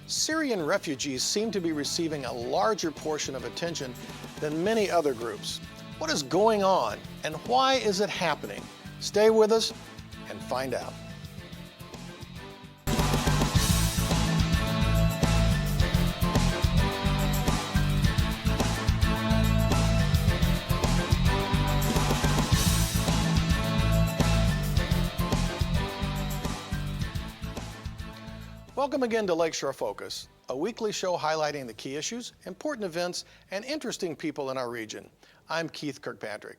Syrian refugees seem to be receiving a larger portion of attention than many other groups. What is going on and why is it happening? Stay with us and find out. Welcome again to Lakeshore Focus, a weekly show highlighting the key issues, important events, and interesting people in our region. I'm Keith Kirkpatrick.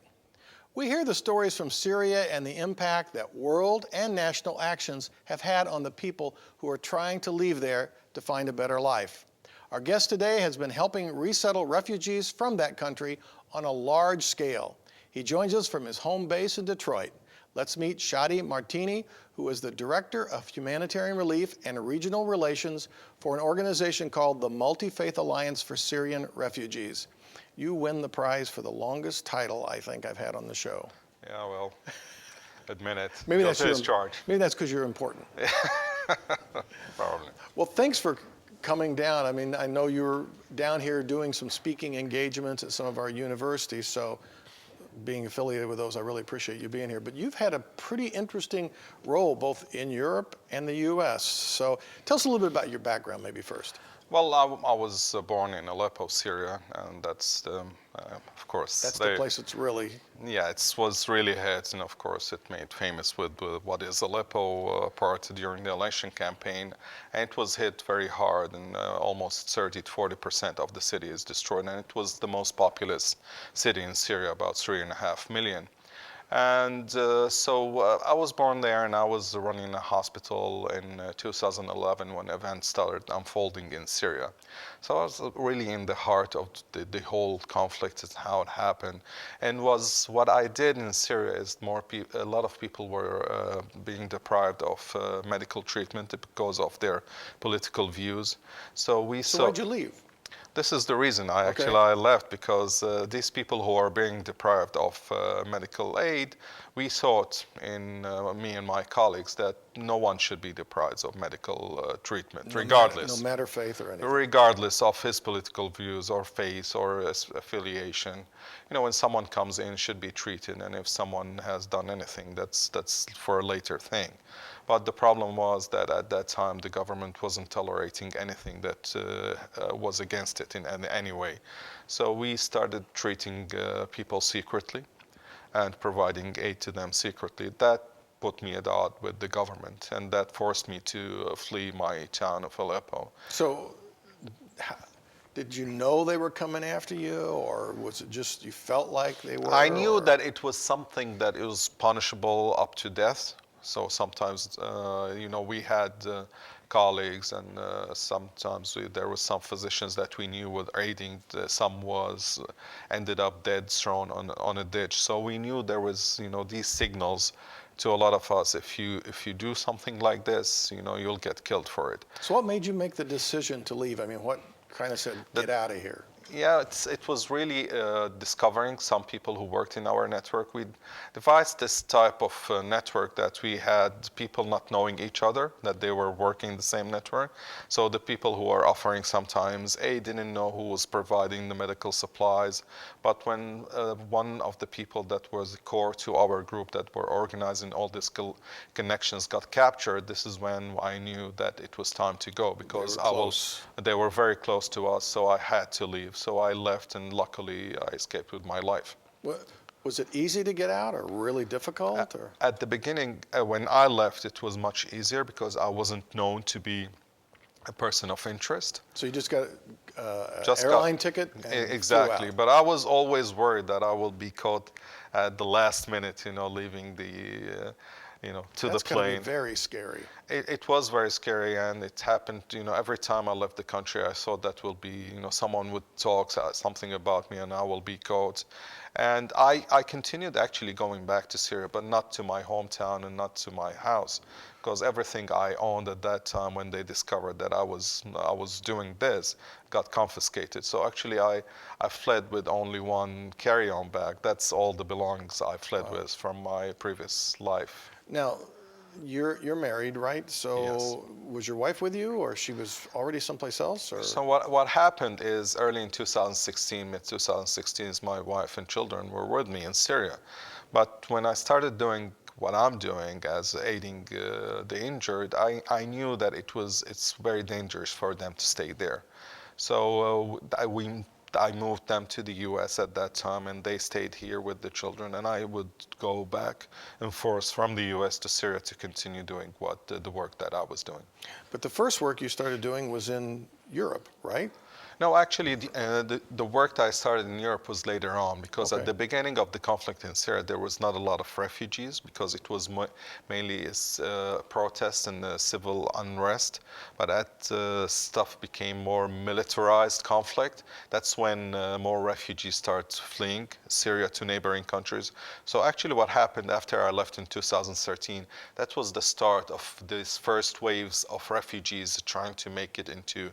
We hear the stories from Syria and the impact that world and national actions have had on the people who are trying to leave there to find a better life. Our guest today has been helping resettle refugees from that country on a large scale. He joins us from his home base in Detroit. Let's meet Shadi Martini, who is the Director of Humanitarian Relief and Regional Relations for an organization called the Multifaith Alliance for Syrian Refugees. You win the prize for the longest title I think I've had on the show. Yeah, well, admit it. Maybe that's Maybe that's because you're important. Probably. Well, thanks for coming down. I mean, I know you're down here doing some speaking engagements at some of our universities, so being affiliated with those, I really appreciate you being here. But you've had a pretty interesting role both in Europe and the U.S. So tell us a little bit about your background maybe first. Well, I was born in Aleppo, Syria, and that's, of course... That's the place that's really... Yeah, it was really hit, and of course it made famous with what is Aleppo part during the election campaign. And it was hit very hard, and almost 30 to 40% of the city is destroyed. And it was the most populous city in Syria, about 3.5 million. And so I was born there, and I was running a hospital in 2011 when events started unfolding in Syria. So I was really in the heart of the whole conflict and how it happened. And what I did in Syria is a lot of people were being deprived of medical treatment because of their political views. So why'd you leave? This is the reason I left, because these people who are being deprived of medical aid, we thought in me and my colleagues that no one should be deprived of medical treatment, regardless. No matter faith or anything. Regardless of his political views or faith or affiliation. You know, when someone comes in, should be treated, and if someone has done anything, that's for a later thing. But the problem was that at that time, the government wasn't tolerating anything that was against it in any way. So we started treating people secretly and providing aid to them secretly. That put me at odds with the government, and that forced me to flee my town of Aleppo. So did you know they were coming after you, or was it just you felt like they were? I knew that it was something that was punishable up to death. So sometimes, you know, we had colleagues, and sometimes there were some physicians that we knew were aiding. Some ended up dead, thrown on a ditch. So we knew there was, you know, these signals to a lot of us. If you do something like this, you know, you'll get killed for it. So what made you make the decision to leave? I mean, what kind of said, get out of here? Yeah, it was really discovering some people who worked in our network. We devised this type of network that we had people not knowing each other, that they were working the same network. So the people who are offering sometimes aid didn't know who was providing the medical supplies. But when one of the people that was core to our group that were organizing all these connections got captured, this is when I knew that it was time to go, because they were very close to us, so I had to leave. So I left, and luckily I escaped with my life. Was it easy to get out, or really difficult? At the beginning, when I left, it was much easier because I wasn't known to be a person of interest. So you just got an airline ticket? Exactly, but I was always worried that I will be caught at the last minute, you know, leaving you know, to the plane. That's going to be very scary. It was very scary, and it happened, you know, every time I left the country, I thought that will be, you know, someone would talk something about me and I will be caught. And I continued actually going back to Syria, but not to my hometown and not to my house, because everything I owned at that time, when they discovered that I was doing this, got confiscated. So actually I fled with only one carry-on bag. That's all the belongings I fled with from my previous life. Now, You're married, right? So Yes. was your wife with you, or she was already someplace else, or? So what happened is early in 2016, mid 2016, my wife and children were with me in Syria. But when I started doing what I'm doing as aiding the injured, I knew that it's very dangerous for them to stay there. So I moved them to the U.S. at that time, and they stayed here with the children. And I would go back and forth from the U.S. to Syria to continue doing the work that I was doing. But the first work you started doing was in Europe, right? No, actually, the work that I started in Europe was later on, because Okay. at the beginning of the conflict in Syria, there was not a lot of refugees because it was mainly protests and civil unrest. But as stuff became more militarized conflict, that's when more refugees start fleeing Syria to neighboring countries. So actually what happened after I left in 2013, that was the start of these first waves of refugees trying to make it into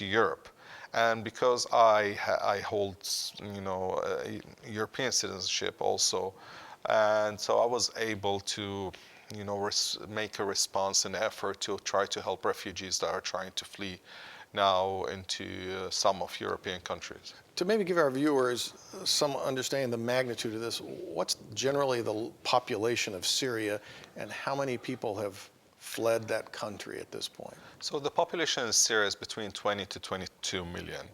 Europe. And because I hold, European citizenship also, and so I was able to, make a response and effort to try to help refugees that are trying to flee now into some of European countries. To maybe give our viewers some understanding the magnitude of this, what's generally the population of Syria, and how many people have fled that country at this point? So the population in Syria is between 20 to 22 million.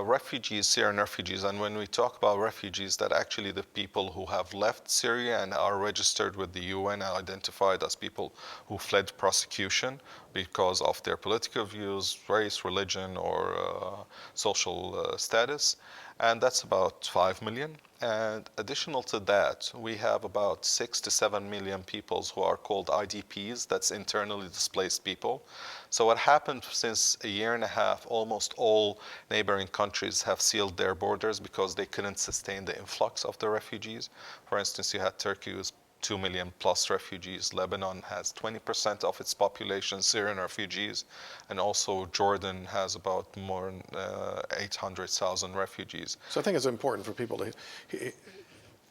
Refugees, Syrian refugees, and when we talk about refugees, that actually the people who have left Syria and are registered with the UN are identified as people who fled prosecution because of their political views, race, religion, or social status. And that's about 5 million. And additional to that, we have about 6 to 7 million people who are called IDPs, that's internally displaced people. So what happened since a year and a half, almost all neighboring countries have sealed their borders because they couldn't sustain the influx of the refugees. For instance, you had Turkey with 2 million plus refugees. Lebanon has 20% of its population Syrian refugees. And also Jordan has about more than 800,000 refugees. So I think it's important for people to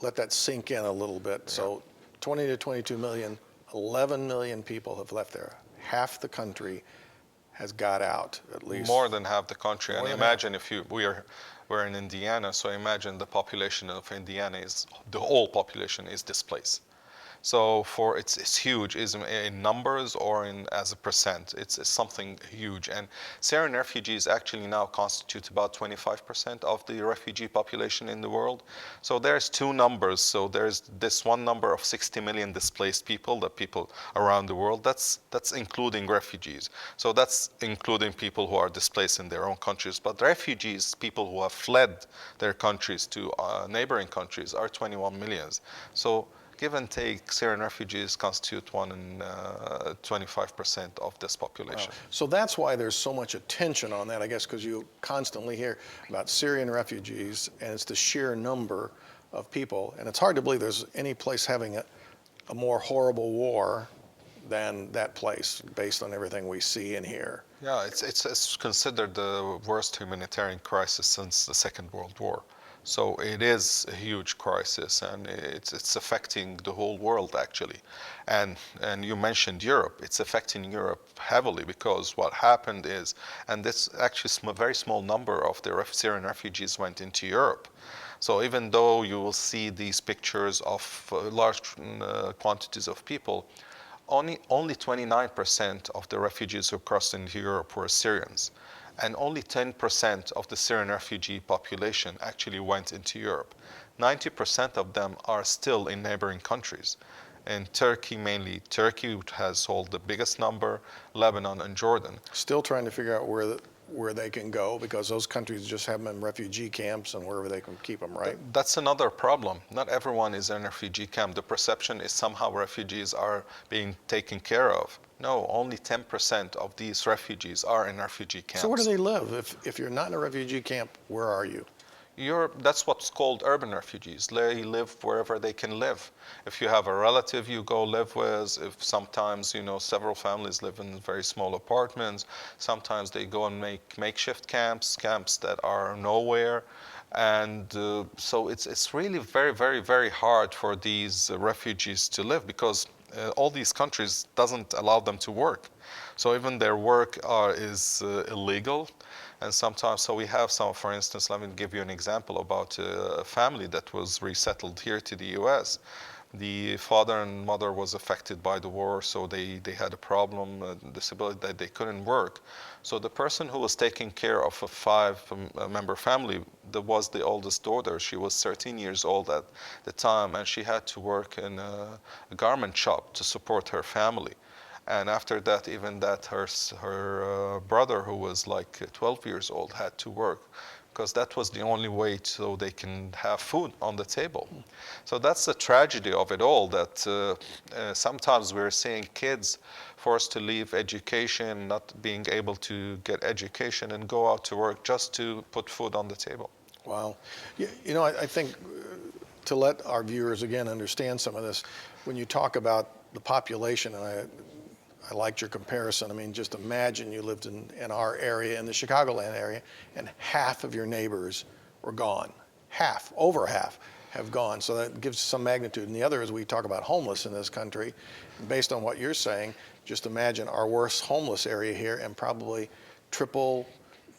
let that sink in a little bit. So 20 to 22 million, 11 million people have left there. Half the country has got out, at least. More than half the country. More And than imagine if we're in Indiana, so imagine the population of Indiana the whole population is displaced. So it's huge, is in numbers or as a percent. It's something huge. And Syrian refugees actually now constitute about 25% of the refugee population in the world. So there's two numbers. So there's this one number of 60 million displaced people, the people around the world. That's including refugees. So that's including people who are displaced in their own countries. But refugees, people who have fled their countries to neighboring countries, are 21 millions. So give and take, Syrian refugees constitute 25% of this population. Wow. So that's why there's so much attention on that, I guess, because you constantly hear about Syrian refugees, and it's the sheer number of people. And it's hard to believe there's any place having a more horrible war than that place, based on everything we see and hear. Yeah, it's considered the worst humanitarian crisis since the Second World War. So it is a huge crisis, and it's affecting the whole world actually. And you mentioned Europe. It's affecting Europe heavily because what happened is, and this actually a very small number of the Syrian refugees went into Europe. So even though you will see these pictures of large quantities of people, only 29% of the refugees who crossed into Europe were Syrians. And only 10% of the Syrian refugee population actually went into Europe. 90% of them are still in neighboring countries. In Turkey, mainly Turkey has held the biggest number, Lebanon and Jordan. Still trying to figure out where they can go, because those countries just have them in refugee camps and wherever they can keep them, right? That's another problem. Not everyone is in a refugee camp. The perception is somehow refugees are being taken care of. No, only 10% of these refugees are in refugee camps. So where do they live? If you're not in a refugee camp, where are you? That's what's called urban refugees. They live wherever they can live. If you have a relative you go live with, if sometimes, several families live in very small apartments, sometimes they go and make makeshift camps that are nowhere. And so it's really very, very, very hard for these refugees to live, because all these countries doesn't allow them to work. So even their work is illegal. And sometimes, so we have some, for instance, let me give you an example about a family that was resettled here to the US. The father and mother was affected by the war, so they had a problem, a disability that they couldn't work. So the person who was taking care of a five-member family, that was the oldest daughter. She was 13 years old at the time, and she had to work in a garment shop to support her family. And after that, even that, her brother, who was like 12 years old, had to work because that was the only way so they can have food on the table. So that's the tragedy of it all, that sometimes we're seeing kids forced to leave education, not being able to get education and go out to work just to put food on the table. Wow. You know, I think to let our viewers again understand some of this, when you talk about the population, and I liked your comparison. I mean, just imagine you lived in our area, in the Chicagoland area, and half of your neighbors were gone. Half, over half, have gone. So that gives some magnitude. And the other is we talk about homeless in this country. And based on what you're saying, just imagine our worst homeless area here and probably triple,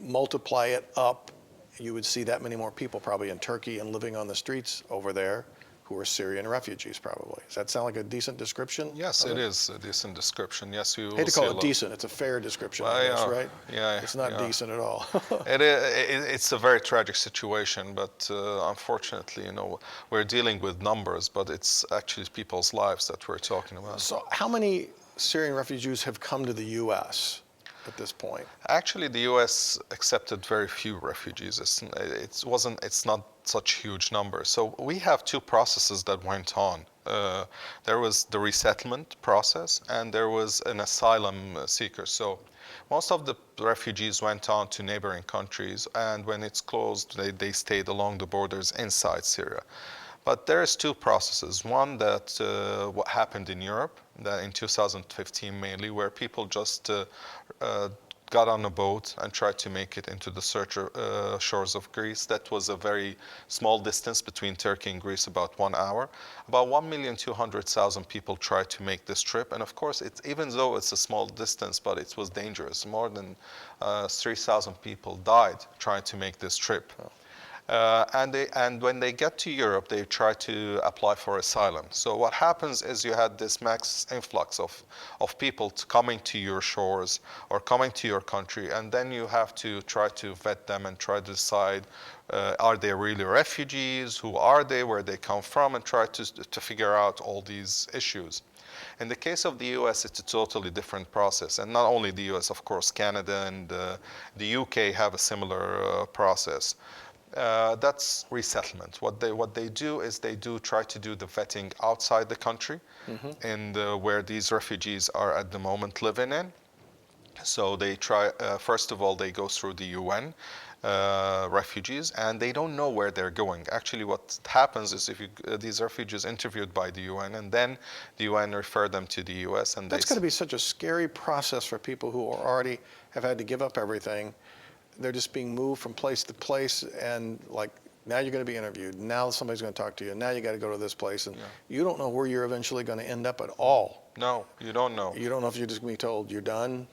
multiply it up. You would see that many more people probably in Turkey and living on the streets over there, who are Syrian refugees, probably. Does that sound like a decent description? Yes, it is a decent description. Yes, you I hate to call it decent. It's a fair description, I guess, right? Yeah, it's not decent at all. It's a very tragic situation, but unfortunately, you know, we're dealing with numbers, but it's actually people's lives that we're talking about. So how many Syrian refugees have come to the U.S. at this point? Actually, the U.S. accepted very few refugees. It's not such huge numbers. So we have two processes that went on. There was the resettlement process and there was an asylum seeker. So most of the refugees went on to neighboring countries, and when it's closed, they stayed along the borders inside Syria. But there's two processes. One that what happened in Europe, that in 2015 mainly, where people just got on a boat and tried to make it into the shores of Greece. That was a very small distance between Turkey and Greece, about 1 hour. About 1,200,000 people tried to make this trip. And of course, even though it's a small distance, but it was dangerous. More than 3,000 people died trying to make this trip. Oh. And when they get to Europe, they try to apply for asylum. So what happens is you had this mass influx of people coming to your shores or coming to your country, and then you have to try to vet them and try to decide, are they really refugees? Who are they? Where they come from? And try to figure out all these issues. In the case of the US, it's a totally different process. And not only the US, of course, Canada and the UK have a similar process. That's resettlement. What they do is they try to do the vetting outside the country, and where these refugees are at the moment living in. So they try, first of all, they go through the UN refugees, and they don't know where they're going. Actually, what happens is these refugees interviewed by the UN, and then the UN refer them to the US. And that's going to be such a scary process for people who already have had to give up everything. They're just being moved from place to place, and like, now you're going to be interviewed. Now somebody's going to talk to you. Now you got to go to this place, and you don't know where you're eventually going to end up at all. No, you don't know. You don't know if you're just going to be told you're done.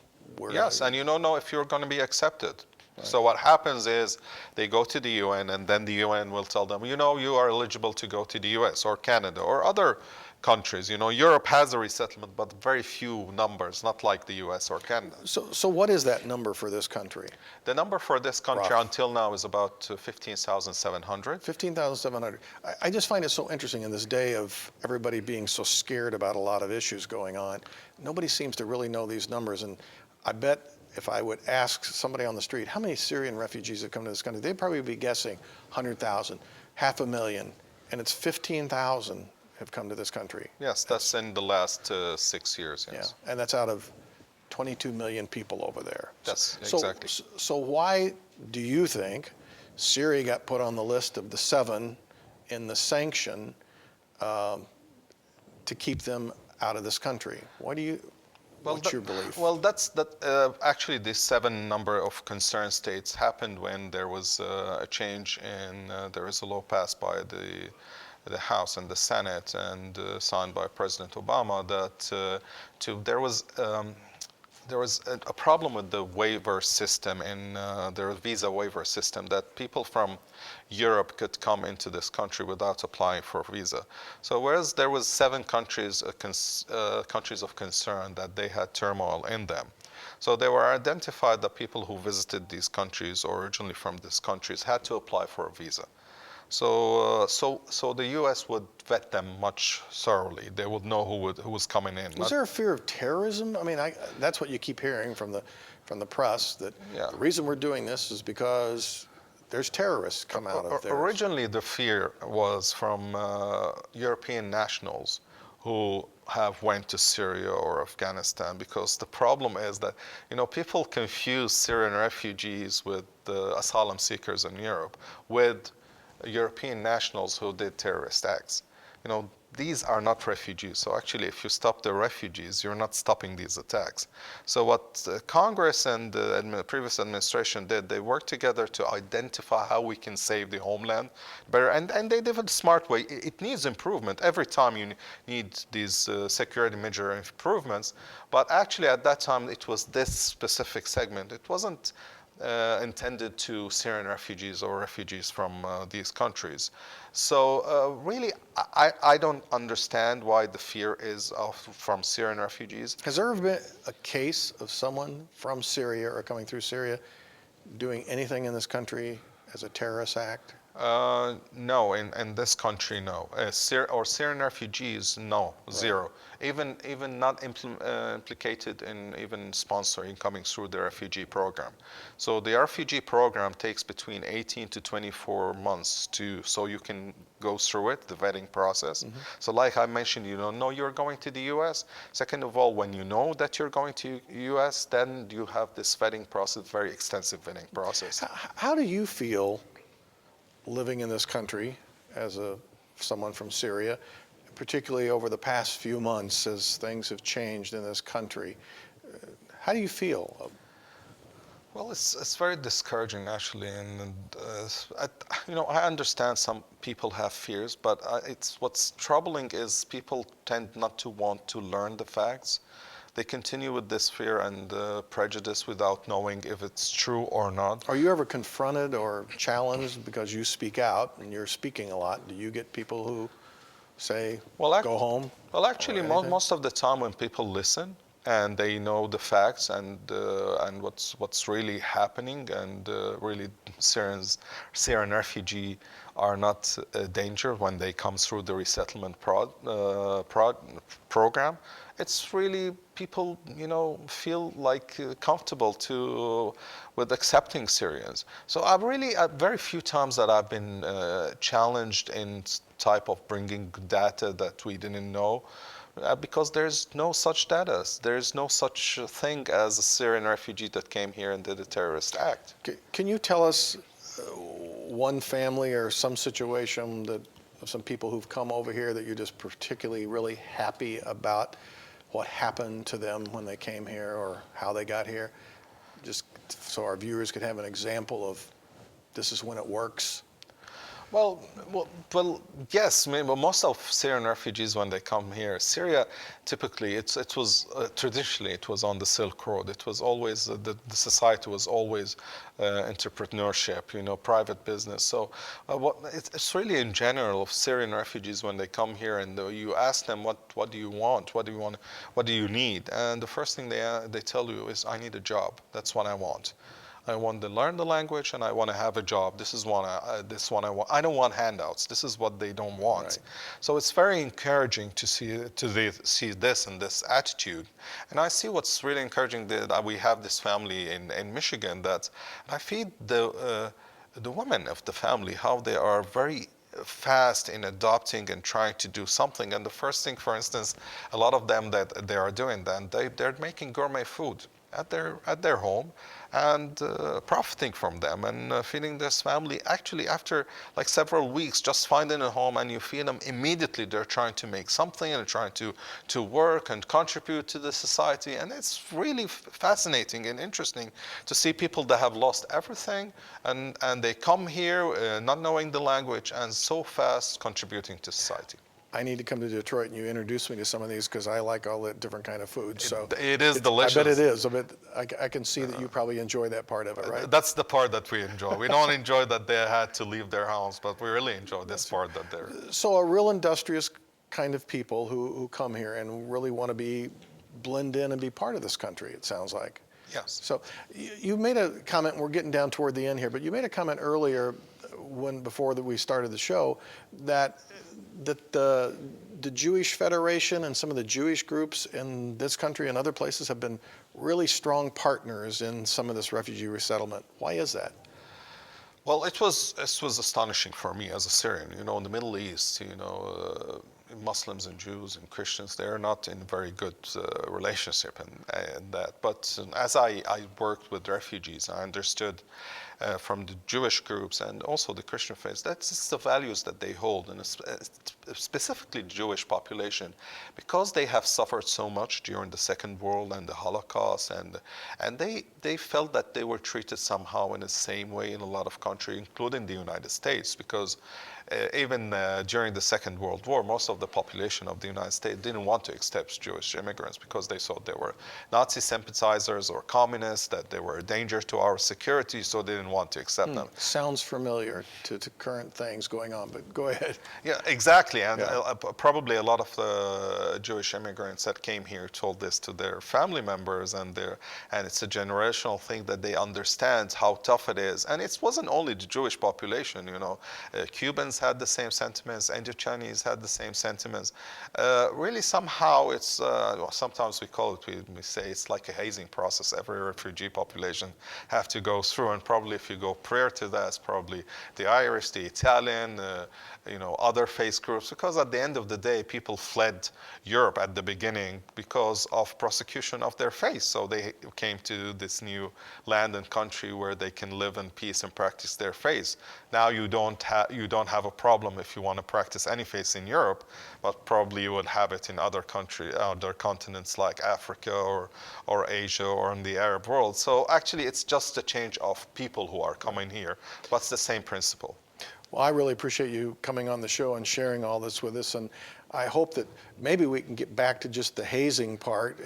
Yes, and you don't know if you're going to be accepted. Right. So what happens is they go to the UN, and then the UN will tell them, you know, you are eligible to go to the US or Canada or other countries. You know, Europe has a resettlement, but very few numbers, not like the US or Canada. So what is that number for this country? The number for this country until now is about 15,700. 15,700. I just find it so interesting in this day of everybody being so scared about a lot of issues going on. Nobody seems to really know these numbers. And I bet if I would ask somebody on the street, how many Syrian refugees have come to this country, they'd probably be guessing 100,000, 500,000, and it's 15,000 have come to this country. Yes, that's in the last 6 years, yes. Yeah, and that's out of 22 million people over there. That's exactly. So why do you think Syria got put on the list of the 7 in the sanction to keep them out of this country? What's your belief? Well, actually this 7 number of concerned states happened when there was a change in, there is a law passed by the the House and the Senate, and signed by President Obama, that there was a problem with the waiver system in their visa waiver system, that people from Europe could come into this country without applying for a visa. So whereas there was 7 countries, countries of concern that they had turmoil in them. So they were identified that people who visited these countries or originally from these countries had to apply for a visa. So the U.S. would vet them much thoroughly. They would know who was coming in. Is there a fear of terrorism? I mean, that's what you keep hearing from the press, that the reason we're doing this is because there's terrorists come out of there. Originally, the fear was from European nationals who have went to Syria or Afghanistan, because the problem is that, people confuse Syrian refugees with the asylum seekers in Europe with European nationals who did terrorist acts. These are not refugees. So actually, if you stop the refugees, you're not stopping these attacks. So what Congress and the previous administration did, they worked together to identify how we can save the homeland better. And they did it a smart way. It needs improvement. Every time you need these security measure improvements. But actually, at that time, it was this specific segment. It wasn't intended to Syrian refugees or refugees from these countries. So really, I don't understand why the fear is from Syrian refugees. Has there ever been a case of someone from Syria or coming through Syria doing anything in this country as a terrorist act? No, in this country, no. Syrian refugees, no, zero. Even not implicated in even sponsoring coming through the refugee program. So the refugee program takes between 18 to 24 months so you can go through it, the vetting process. Mm-hmm. So like I mentioned, you don't know you're going to the U.S. Second of all, when you know that you're going to U.S., then you have this vetting process, very extensive vetting process. How do you feel living in this country as someone from Syria, particularly over the past few months as things have changed in this country? How do you feel? Well, it's very discouraging, actually, and I understand some people have fears, but what's troubling is people tend not to want to learn the facts. They continue with this fear and prejudice without knowing if it's true or not. Are you ever confronted or challenged because you speak out and you're speaking a lot? Do you get people who say, go home? Well, actually, most of the time when people listen and they know the facts and what's really happening, and really Syrian refugee are not a danger when they come through the resettlement program. It's really people, feel like comfortable with accepting Syrians. So very few times that I've been challenged in type of bringing data that we didn't know, because there's no such data. There's no such thing as a Syrian refugee that came here and did a terrorist act. Can you tell us one family or some situation of some people who've come over here that you're just particularly really happy about what happened to them when they came here or how they got here? Just so our viewers could have an example of this is when it works. Well, yes. Most of Syrian refugees, when they come here, Syria, typically, traditionally it was on the Silk Road. It was always the society was always entrepreneurship, private business. So it's really in general of Syrian refugees when they come here and you ask them what do you want, what do you need, and the first thing they tell you is, I need a job. That's what I want. I want to learn the language and I want to have a job. This one I want. I don't want handouts. This is what they don't want. Right. So it's very encouraging to see this and this attitude. And I see what's really encouraging that we have this family in Michigan that I feed the women of the family how they are very fast in adopting and trying to do something. And the first thing, for instance, a lot of them that they are doing then, they're making gourmet food. at their home and profiting from them and feeding this family. Actually, after like several weeks, just finding a home and you feed them, immediately they're trying to make something and trying to work and contribute to the society. And it's really fascinating and interesting to see people that have lost everything and they come here not knowing the language and so fast contributing to society. I need to come to Detroit and you introduce me to some of these because I like all the different kind of food. So it is delicious. I bet it is. I can see that you probably enjoy that part of it, right? That's the part that we enjoy. We don't enjoy that they had to leave their house, but we really enjoy this part that they're. So a real industrious kind of people who come here and really want to blend in and be part of this country, it sounds like. Yes. So you made a comment, we're getting down toward the end here, but you made a comment earlier before we started the show that the Jewish Federation and some of the Jewish groups in this country and other places have been really strong partners in some of this refugee resettlement. Why is that? Well, this was astonishing for me as a Syrian. You know, in the Middle East, Muslims and Jews and Christians, they're not in very good relationship and that. But as I worked with refugees, I understood from the Jewish groups and also the Christian faith, that's the values that they hold, and specifically the Jewish population, because they have suffered so much during the Second World and the Holocaust, and they felt that they were treated somehow in the same way in a lot of countries, including the United States, because even during the Second World War, most of the population of the United States didn't want to accept Jewish immigrants because they thought they were Nazi sympathizers or communists, that they were a danger to our security, so they didn't want to accept them. Sounds familiar to current things going on, but go ahead. Yeah, exactly. And probably a lot of the Jewish immigrants that came here told this to their family members, and it's a generational thing that they understand how tough it is. And it wasn't only the Jewish population, Cubans had the same sentiments, Indochinese had the same sentiments. Really, somehow it's, sometimes we call it, we say it's like a hazing process every refugee population have to go through. And probably if you go prior to that, it's probably the Irish, the Italian, other faith groups, because at the end of the day, people fled Europe at the beginning because of persecution of their faith. So they came to this new land and country where they can live in peace and practice their faith. Now you don't have a problem if you want to practice any faith in Europe, but probably you would have it in other countries, other continents like Africa or Asia or in the Arab world. So actually, it's just a change of people who are coming here, but it's the same principle. Well, I really appreciate you coming on the show and sharing all this with us, and I hope that maybe we can get back to just the hazing part.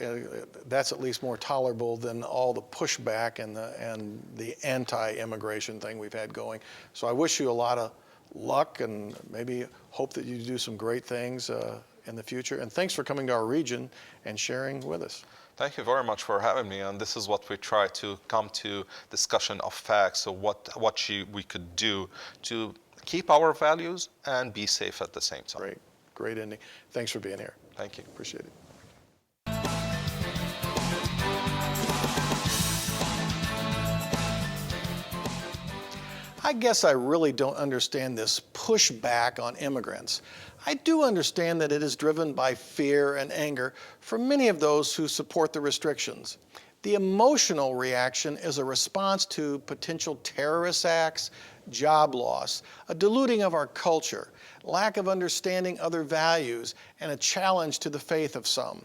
That's at least more tolerable than all the pushback and the anti-immigration thing we've had going. So I wish you a lot of luck and maybe hope that you do some great things in the future. And thanks for coming to our region and sharing with us. Thank you very much for having me, and this is what we try to come to discussion of facts, so what we could do to keep our values and be safe at the same time. Great ending. Thanks for being here. Thank you. Appreciate it. I guess I really don't understand this pushback on immigrants. I do understand that it is driven by fear and anger from many of those who support the restrictions. The emotional reaction is a response to potential terrorist acts, job loss, a diluting of our culture, lack of understanding other values, and a challenge to the faith of some.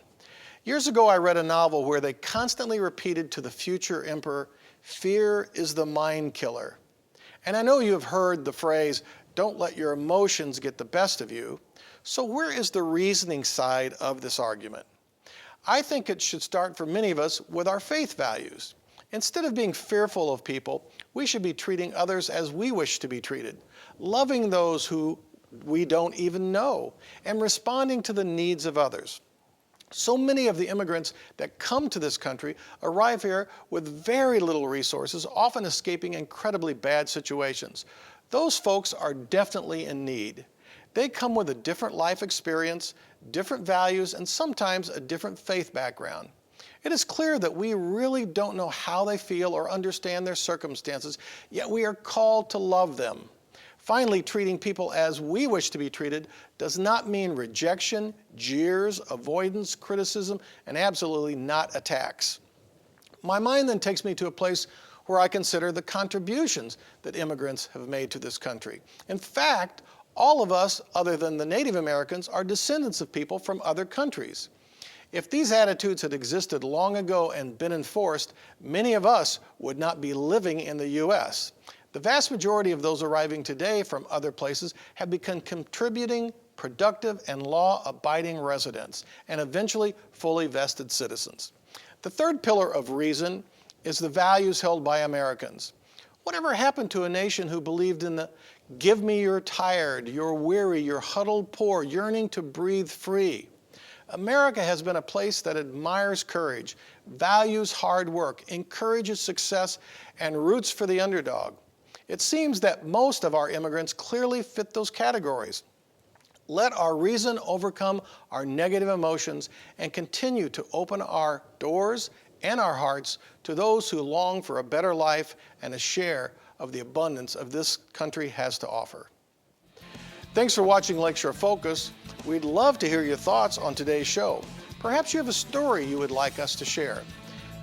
Years ago, I read a novel where they constantly repeated to the future emperor, "Fear is the mind killer." And I know you have heard the phrase, "Don't let your emotions get the best of you." So where is the reasoning side of this argument? I think it should start for many of us with our faith values. Instead of being fearful of people, we should be treating others as we wish to be treated, loving those who we don't even know, and responding to the needs of others. So many of the immigrants that come to this country arrive here with very little resources, often escaping incredibly bad situations. Those folks are definitely in need. They come with a different life experience, different values, and sometimes a different faith background. It is clear that we really don't know how they feel or understand their circumstances, yet we are called to love them. Finally, treating people as we wish to be treated does not mean rejection, jeers, avoidance, criticism, and absolutely not attacks. My mind then takes me to a place where I consider the contributions that immigrants have made to this country. In fact, all of us, other than the Native Americans, are descendants of people from other countries. If these attitudes had existed long ago and been enforced, many of us would not be living in the U.S. The vast majority of those arriving today from other places have become contributing, productive, and law-abiding residents, and eventually fully vested citizens. The third pillar of reason is the values held by Americans. Whatever happened to a nation who believed in the "give me your tired, your weary, your huddled poor, yearning to breathe free"? America has been a place that admires courage, values hard work, encourages success, and roots for the underdog. It seems that most of our immigrants clearly fit those categories. Let our reason overcome our negative emotions and continue to open our doors and our hearts to those who long for a better life and a share of the abundance of this country has to offer. Thanks for watching Lakeshore Focus. We'd love to hear your thoughts on today's show. Perhaps you have a story you would like us to share.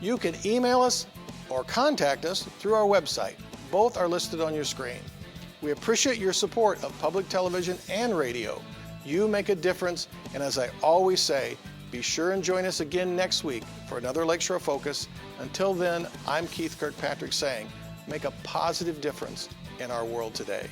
You can email us or contact us through our website. Both are listed on your screen. We appreciate your support of public television and radio. You make a difference, and as I always say, be sure and join us again next week for another Lakeshore Focus. Until then, I'm Keith Kirkpatrick saying, make a positive difference in our world today.